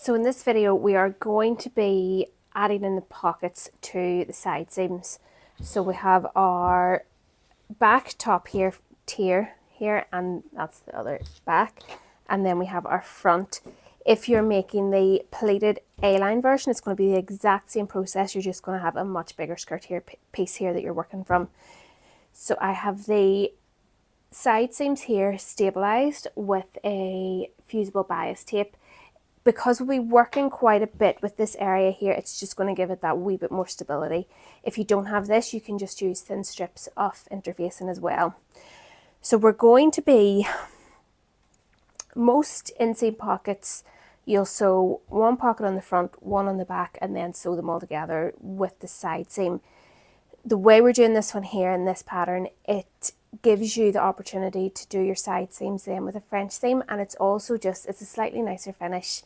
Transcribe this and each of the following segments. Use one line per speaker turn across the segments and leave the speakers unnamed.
So in this video we are going to be adding in the pockets to the side seams. So we have our back top here, tier here, and that's the other back, and then we have our front. If you're making the pleated A-line version, it's going to be the exact same process. You're just going to have a much bigger skirt here, piece here that you're working from. So I have the side seams here stabilized with a fusible bias tape. Because we'll be working quite a bit with this area here, it's just going to give it that wee bit more stability. If you don't have this, you can just use thin strips of interfacing as well. So we're going to be, most inseam pockets, you'll sew one pocket on the front, one on the back, and then sew them all together with the side seam. The way we're doing this one here in this pattern, it gives you the opportunity to do your side seams then with a French seam, and it's also just, it's a slightly nicer finish.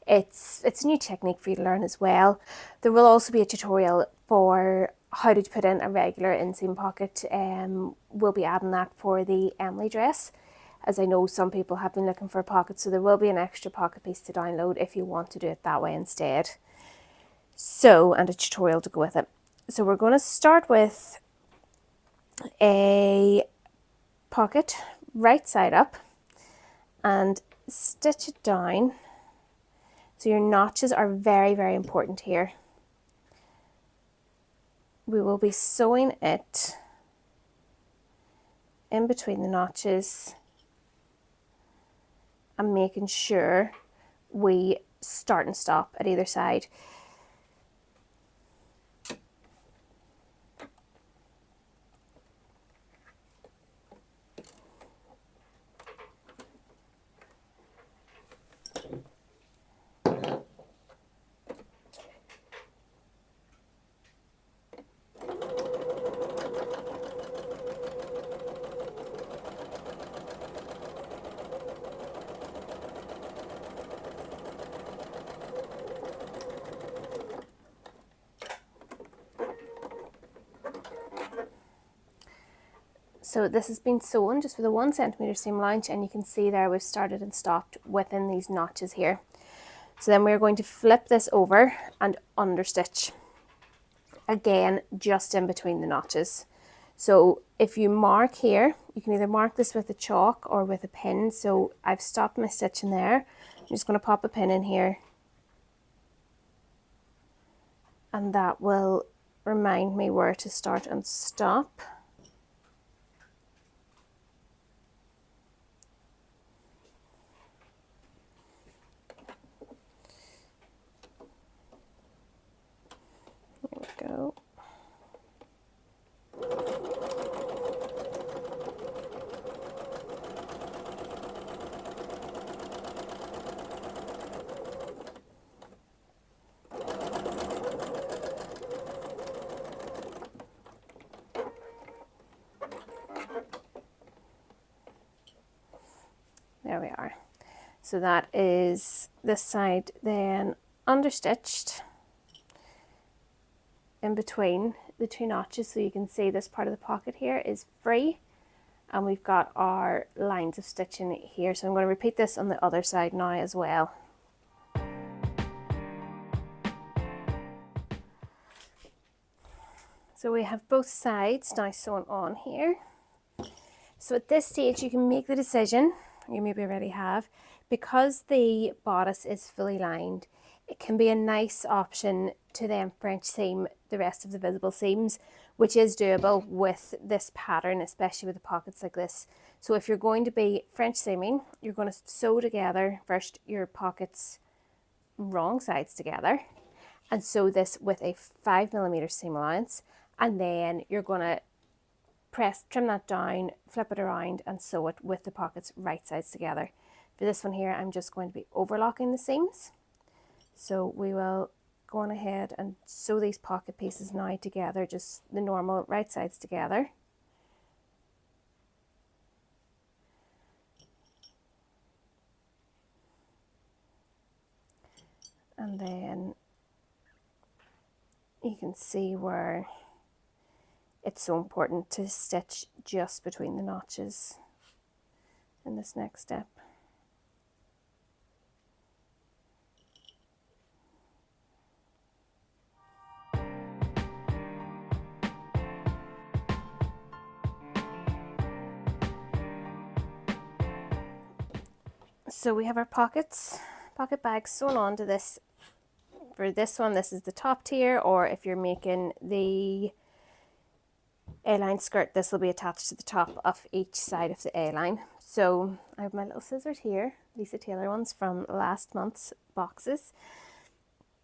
It's a new technique for you to learn as well. There will also be a tutorial for how to put in a regular inseam pocket. We'll be adding that for the Ophelia dress, as I know some people have been looking for a pocket, so there will be an extra pocket piece to download if you want to do it that way instead. So, and a tutorial to go with it. So we're going to start with a pocket right side up and stitch it down. So your notches are very, very important here. We will be sewing it in between the notches and making sure we start and stop at either side. So this has been sewn just with a 1 centimeter seam allowance, and you can see there we've started and stopped within these notches here. So then we're going to flip this over and understitch again just in between the notches. So if you mark here, you can either mark this with a chalk or with a pin. So I've stopped my stitch in there. I'm just going to pop a pin in here, and that will remind me where to start and stop. Go. There we are. So that is this side then understitched in between the two notches, so you can see this part of the pocket here is free, and we've got our lines of stitching here. So I'm going to repeat this on the other side now as well. So we have both sides now sewn on here. So at this stage you can make the decision, you maybe already have, because the bodice is fully lined, it can be a nice option to then French seam the rest of the visible seams, which is doable with this pattern, especially with the pockets like this. So if you're going to be French seaming, you're going to sew together first your pockets wrong sides together and sew this with a 5mm seam allowance, and then you're going to trim that down, flip it around and sew it with the pockets right sides together. For this one here, I'm just going to be overlocking the seams. So we will go on ahead and sew these pocket pieces now together, just the normal right sides together. And then you can see where it's so important to stitch just between the notches in this next step. So we have our pocket bags sewn onto this. For this one, this is the top tier, or if you're making the A-line skirt, this will be attached to the top of each side of the A-line. So I have my little scissors here, Lisa Taylor ones from last month's boxes,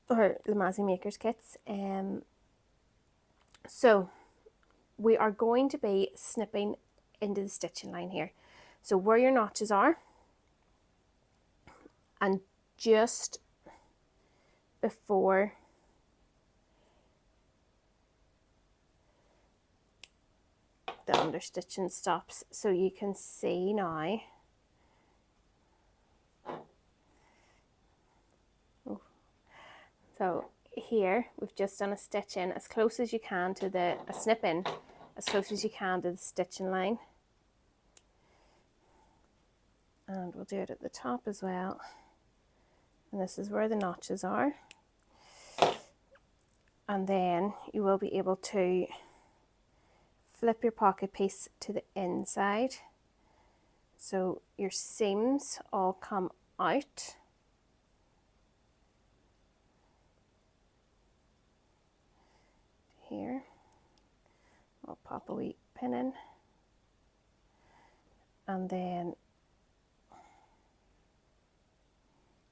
or the Mazzy Makers kits. So we are going to be snipping into the stitching line here. So where your notches are, and just before the understitching stops, so you can see now. So here we've just done a stitch in as close as you can to a snip in as close as you can to the stitching line, and we'll do it at the top as well. And this is where the notches are, and then you will be able to flip your pocket piece to the inside, so your seams all come out. Here, I'll pop a wee pin in, and then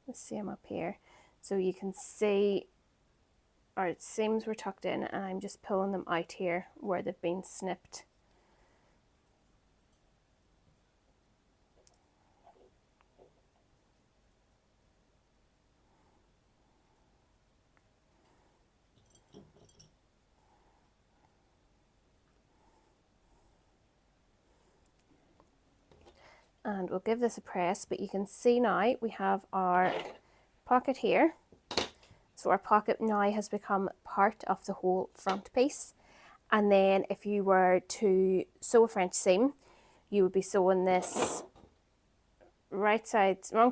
the same up here, so you can see our seams were tucked in, and I'm just pulling them out here where they've been snipped. And we'll give this a press, but you can see now we have our pocket here. So our pocket now has become part of the whole front piece. And then if you were to sew a French seam, you would be sewing this wrong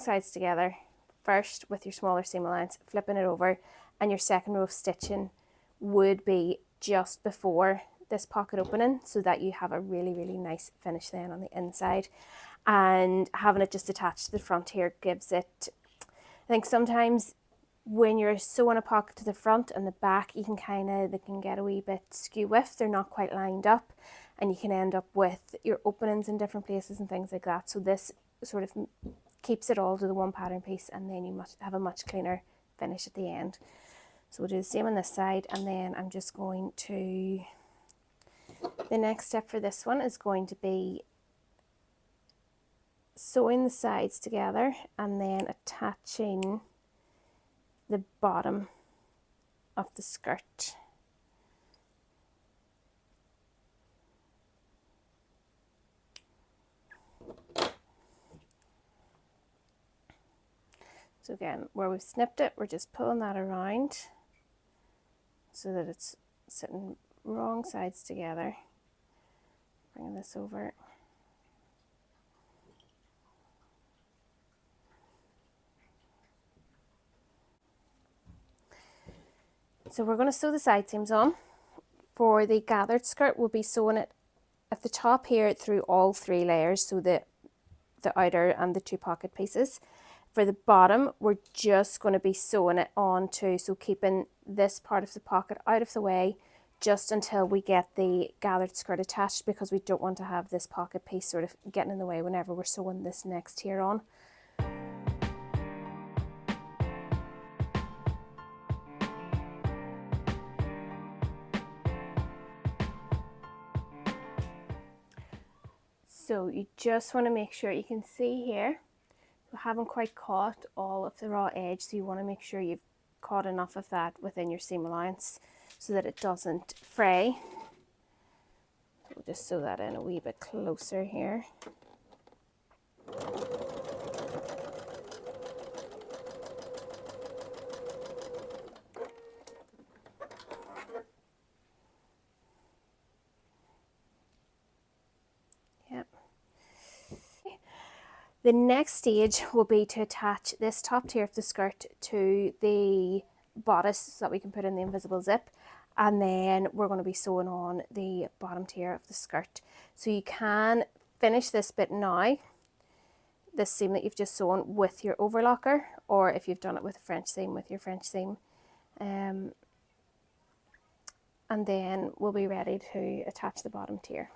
sides together first with your smaller seam allowance, flipping it over, and your second row of stitching would be just before this pocket opening, so that you have a really, really nice finish then on the inside. And having it just attached to the front here gives it, I think sometimes when you're sewing a pocket to the front and the back, they can get a wee bit skew if they're not quite lined up, and you can end up with your openings in different places and things like that. So this sort of keeps it all to the one pattern piece, and then you have a much cleaner finish at the end. So we'll do the same on this side, and then I'm just going to, the next step for this one is going to be sewing the sides together and then attaching the bottom of the skirt. So again, where we've snipped it, we're just pulling that around so that it's sitting wrong sides together. Bringing this over. So we're going to sew the side seams on. For the gathered skirt, we'll be sewing it at the top here through all three layers, so the outer and the two pocket pieces. For the bottom, we're just going to be sewing it onto, so keeping this part of the pocket out of the way just until we get the gathered skirt attached, because we don't want to have this pocket piece sort of getting in the way whenever we're sewing this next tier on. So you just want to make sure, you can see here, we haven't quite caught all of the raw edge, so you want to make sure you've caught enough of that within your seam allowance so that it doesn't fray. We'll just sew that in a wee bit closer here. The next stage will be to attach this top tier of the skirt to the bodice so that we can put in the invisible zip, and then we're going to be sewing on the bottom tier of the skirt. So you can finish this bit now. this seam that you've just sewn with your overlocker, or if you've done it with a French seam, with your French seam. And then we'll be ready to attach the bottom tier.